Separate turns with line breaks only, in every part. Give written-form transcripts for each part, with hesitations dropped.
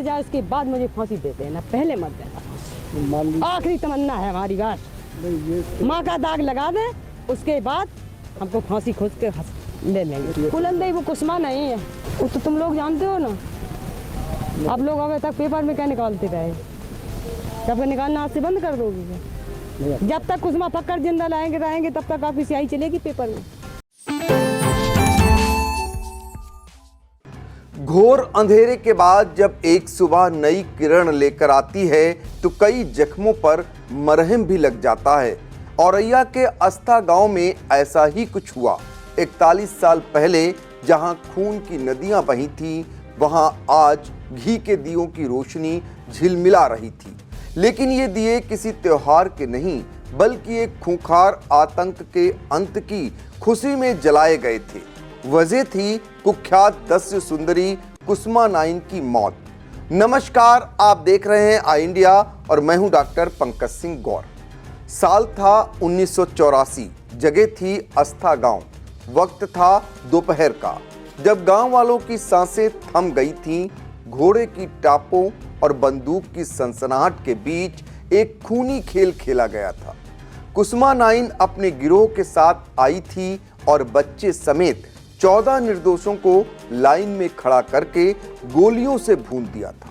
जाए उसके बाद मुझे फांसी दे देना, पहले मत देना। आखिरी तमन्ना है हमारी बस। माँ का दाग लगा दे, उसके बाद हमको फांसी खोज के ले लेंगे। फूलन वो कुसमा नहीं है, वो तो तुम लोग जानते हो ना। आप लोग अभी तक पेपर में क्या निकालते रहे, कब निकालना आज से बंद कर दोगे? जब तक कुसमा पकड़ जिंदा रहेंगे तब तक आपकी स्याही चलेगी पेपर में।
घोर अंधेरे के बाद जब एक सुबह नई किरण लेकर आती है तो कई जख्मों पर मरहम भी लग जाता है। औरैया के अस्था गांव में ऐसा ही कुछ हुआ। 41 साल पहले जहां खून की नदियां बही थीं, वहां आज घी के दियों की रोशनी झिलमिला रही थी। लेकिन ये दिए किसी त्योहार के नहीं, बल्कि एक खूंखार आतंक के अंत की खुशी में जलाए गए थे। वजह थी कुख्यात दस्यु सुंदरी कुसमा नाइन की मौत। नमस्कार, आप देख रहे हैं आई इंडिया और मैं हूं डॉक्टर पंकज सिंह गौर। साल था 1984, जगह थी अस्था गांव। वक्त था दोपहर का, जब गांव वालों की सांसें थम गई थीं। घोड़े की टापों और बंदूक की सनसनाहट के बीच एक खूनी खेल खेला गया था। कुसमा नाइन अपने गिरोह के साथ आई थी और बच्चे समेत 14 निर्दोषों को लाइन में खड़ा करके गोलियों से भून दिया था।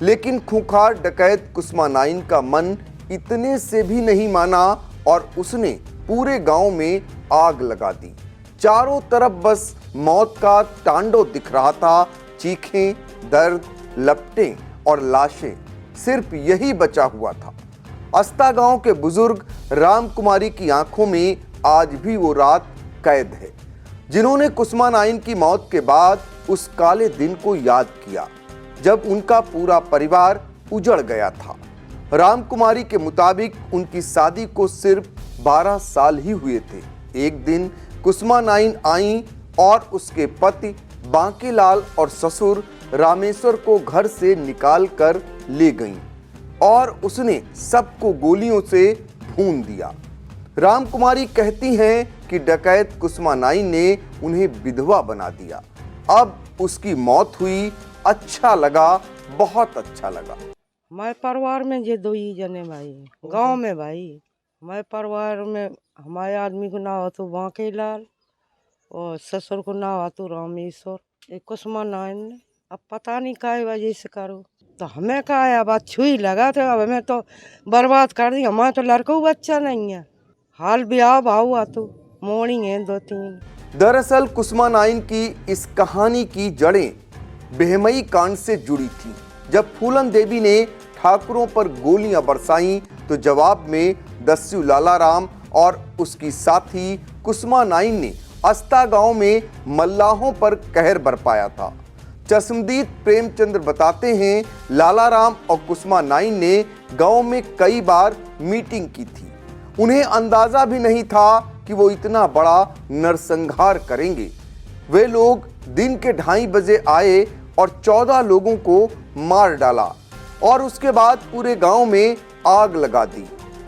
लेकिन खूंखार डकैत कुसमा नाइन का मन इतने से भी नहीं माना और उसने पूरे गांव में आग लगा दी। चारों तरफ बस मौत का तांडव दिख रहा था। चीखें, दर्द, लपटें और लाशें, सिर्फ यही बचा हुआ था। अस्था गांव के बुजुर्ग राम कुमारी की आंखों में आज भी वो रात कैद है, जिन्होंने कुसमा नाइन की मौत के बाद उस काले दिन को याद किया जब उनका पूरा परिवार उजड़ गया था। राम कुमारी के मुताबिक उनकी शादी को सिर्फ 12 साल ही हुए थे। एक दिन कुसमा नाइन आई और उसके पति बांकेलाल और ससुर रामेश्वर को घर से निकाल कर ले गईं और उसने सबको गोलियों से भून दिया। राम कुमारी कहती हैं कि डकैत कुसमा नाइन ने उन्हें विधवा बना दिया। अब उसकी मौत हुई, अच्छा लगा, बहुत अच्छा लगा।
मैं परिवार में ये 2 ही जने भाई, गांव में भाई। मैं परिवार में हमारे आदमी को नाम तो बांकेलाल और ससुर को नाम तो रामेश्वर। एक कुसमा नाइन ने अब पता नहीं काय वजह से करो तो हमें कहा है, अब छुई लगा था, अब हमें तो बर्बाद कर दी। हमारा तो लड़का बच्चा नहीं है, हाल ब्याह भाव तो मोड़ी है 2-3।
दरअसल कुसमा नाइन की इस कहानी की जड़ें बेहमई कांड से जुड़ी थी। जब फूलन देवी ने ठाकुरों पर गोलियां बरसाईं तो जवाब में दस्यु लालाराम और उसकी साथी कुसमा नाइन ने अस्था गांव में मल्लाहों पर कहर बरपाया था। चश्मदीद प्रेमचंद्र बताते हैं, लालाराम और कुसमा नाइन ने गांव में कई बार मीटिंग की थी। उन्हें अंदाजा भी नहीं था कि वो इतना बड़ा नरसंहार करेंगे। वे लोग दिन के 2:30 बजे आए और 14 लोगों को मार डाला और उसके बाद पूरे गांव में आग लगा दी।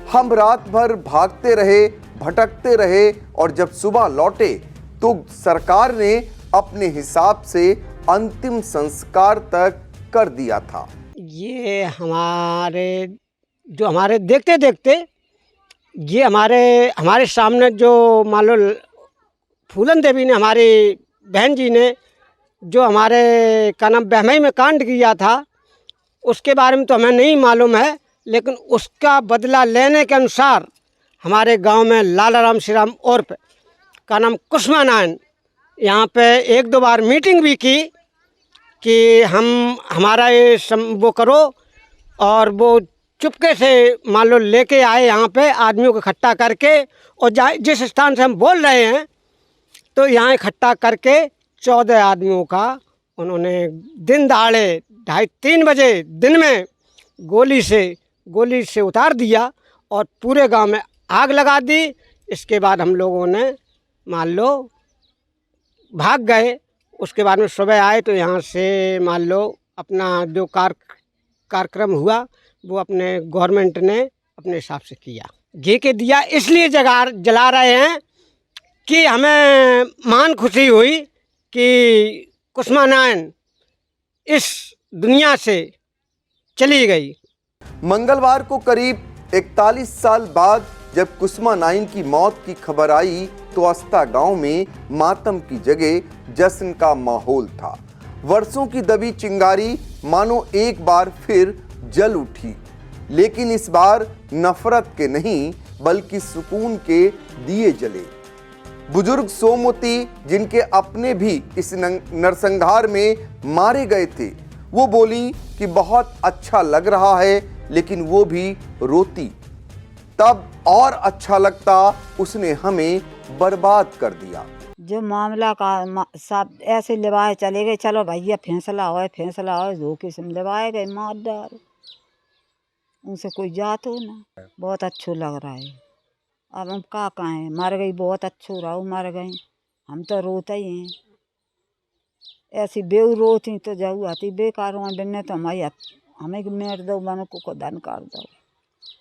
हम रात भर भागते रहे, भटकते रहे और जब सुबह लौटे तो सरकार ने अपने हिसाब से अंतिम संस्कार तक कर दिया था।
ये हमारे देखते देखते ये हमारे सामने जो मान लो फूलन देवी ने, हमारी बहन जी ने जो हमारे का नाम बहमई में कांड किया था, उसके बारे में तो हमें नहीं मालूम है। लेकिन उसका बदला लेने के अनुसार हमारे गांव में लालाराम श्रीराम उर्फ का नाम कुसमा नाइन यहाँ पे 1-2 बार मीटिंग भी की कि हमारा ये वो करो, और वो चुपके से मान लो लेके आए यहाँ पे आदमियों को इकट्ठा करके, और जिस स्थान से हम बोल रहे हैं तो यहाँ इकट्ठा करके 14 आदमियों का उन्होंने दिन दहाड़े 2:30-3 बजे दिन में गोली से उतार दिया और पूरे गांव में आग लगा दी। इसके बाद हम लोगों ने मान लो भाग गए। उसके बाद में सुबह आए तो यहाँ से मान लो अपना जो कार्यक्रम हुआ वो अपने गवर्नमेंट ने अपने हिसाब से किया। घी के दिया इसलिए जला रहे हैं कि हमें महान खुशी हुई कि कुसमा नाइन इस दुनिया से चली गई।
मंगलवार को करीब 41 साल बाद जब कुसुमा नाइन की मौत की खबर आई तो अस्ता गांव में मातम की जगह जश्न का माहौल था। वर्षों की दबी चिंगारी मानो एक बार फिर जल उठी, लेकिन इस बार नफरत के नहीं बल्कि सुकून के दिए जले। बुजुर्ग सोमवती, जिनके अपने भी इस नरसंहार में मारे गए थे, वो बोली कि बहुत अच्छा लग रहा है, लेकिन वो भी रोती। तब और अच्छा लगता, उसने हमें बर्बाद कर दिया।
जो मामला का सब ऐसे लिवाए चले गए, चलो भैया फैसला हो जो किस्म लिवाए गए, मार डाल, उनसे कोई जात हो ना। बहुत अच्छा लग रहा है। अब हम का कहें, मर गई बहुत अच्छो रहो, मर गई, हम तो रोते ही हैं। ऐसी बेऊ रोती तो जाऊ आती बेकार हुआ बिन्ने तो हमें मेर दो मन को धन कर दो।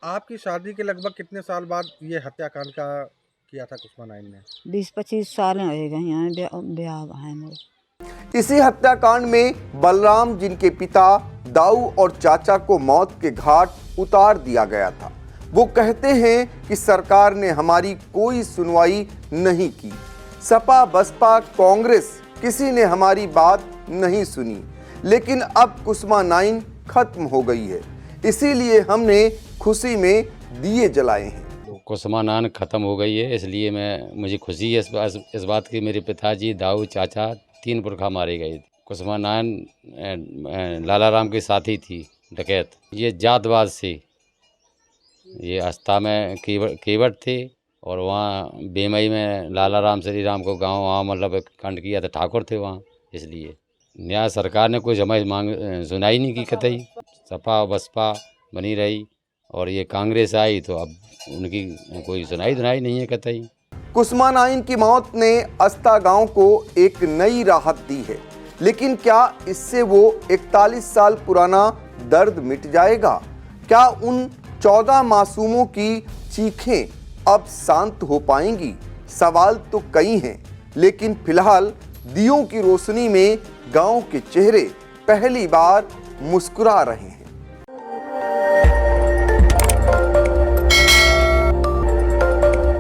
आपकी शादी के लगभग कितने साल बाद ये हत्याकांड का किया था कुसुमा नाइन ने?
20-25 साल हो गए हैं ब्याह है मेरे।
इसी हत्याकांड में बलराम, जिनके पिता दाऊ और चाचा को मौत के घाट उतार दिया गया था, वो कहते हैं कि सरकार ने हमारी कोई सुनवाई नहीं की। सपा, बसपा, कांग्रेस, किसी ने हमारी बात नहीं सुनी। लेकिन अब कुसुमा नाइन खत्म हो गई है, इसीलिए हमने खुशी में दिए जलाए हैं।
कुसुमा नाइन खत्म हो गई है, इसलिए मुझे खुशी है इस बात की। मेरे पिताजी, दाऊ, चाचा 3 पुरखा मारे गए। कुसुमा नाइन लालाराम के साथी थी, डकैत। ये जातवाद से ये अस्ता में केवट थे और वहाँ बेमई में लालाराम श्री राम को गांव वहाँ मतलब कांड किया था, ठाकुर थे वहाँ। इसलिए न्याय सरकार ने कुछ हमारी मांग सुनाई नहीं की कतई। सपा बसपा बनी रही और ये कांग्रेस आई तो अब उनकी कोई सुनाई नहीं है कतई।
कुसुमा नाइन की मौत ने अस्ता गांव को एक नई राहत दी है, लेकिन क्या इससे वो 41 साल पुराना दर्द मिट जाएगा? क्या उन 14 मासूमों की चीखें अब शांत हो पाएंगी? सवाल तो कई हैं, लेकिन फिलहाल दियों की रोशनी में गांव के चेहरे पहली बार मुस्कुरा रहे हैं।